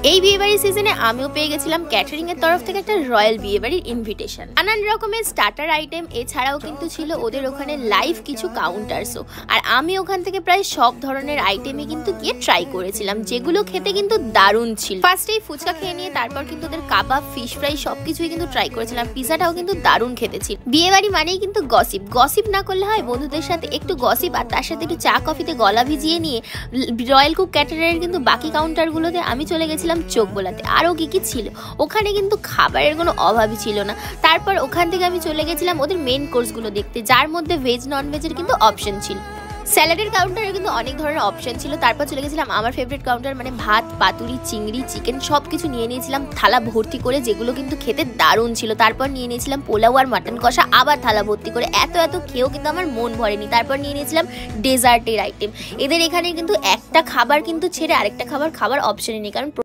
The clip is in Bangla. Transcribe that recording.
এই বিয়েবাড়ির সিজনে আমিও পেয়ে গেছিলাম ক্যাটারিং এর তরফ থেকে একটা রয়্যাল বিয়েবাড়ির ইনভিটেশন। নানান রকমের স্টার্টার আইটেম, এছাড়াও কিন্তু ছিল ওদের ওখানে লাইভ কিছু কাউন্টারসও। আর আমি ওখান থেকে প্রায় সব ধরনের আইটেমই কিন্তু গিয়ে ট্রাই করেছিলাম, যেগুলো খেতে কিন্তু দারুণ ছিল। ফার্স্টেই ফুচকা খেয়ে নিয়ে তারপর কিন্তু ওদের কাবাব, ফিশ ফ্রাই সবকিছুই কিন্তু ট্রাই করেছিলাম। পিজাটাও কিন্তু দারুণ খেতে ছিল। বিয়েবাড়ি মানেই কিন্তু গসিপ, গসিপ না করলে হয়? বন্ধুদের সাথে একটু গসিপ আর তার সাথে একটু চা কফিতে গলা ভিজিয়ে নিয়ে রয়্যাল কুক ক্যাটারারের কিন্তু বাকি কাউন্টারগুলোতে আমি চলে গেছিলাম চোখ বোলাতে। আরও কি কি ছিল ওখানে, কিন্তু খাবারের কোনো অভাবই ছিল না। তারপর ওখান থেকে আমি চলে গেছিলাম ওদের মেন কোর্সগুলো দেখতে, যার মধ্যে ভেজ নন ভেজের কিন্তু অপশন ছিল। স্যালাডের কাউন্টারে কিন্তু অনেক ধরনের অপশন ছিল। তারপর চলে গেছিলাম আমার ফেভারিট কাউন্টার, মানে ভাত, পাতুরি, চিংড়ি, চিকেন সব কিছু নিয়ে নিয়েছিলাম থালা ভর্তি করে, যেগুলো কিন্তু খেতে দারুণ ছিল। তারপর নিয়ে নিয়েছিলাম পোলাও আর মাটন কষা, আবার থালা ভর্তি করে। এত খেয়েও কিন্তু আমার মন ভরেনি। তারপর নিয়ে নিয়েছিলাম ডেজার্টের আইটেম। এদের এখানে কিন্তু একটা খাবার কিন্তু ছেড়ে আরেকটা খাবার খাবার অপশনই নেই, কারণ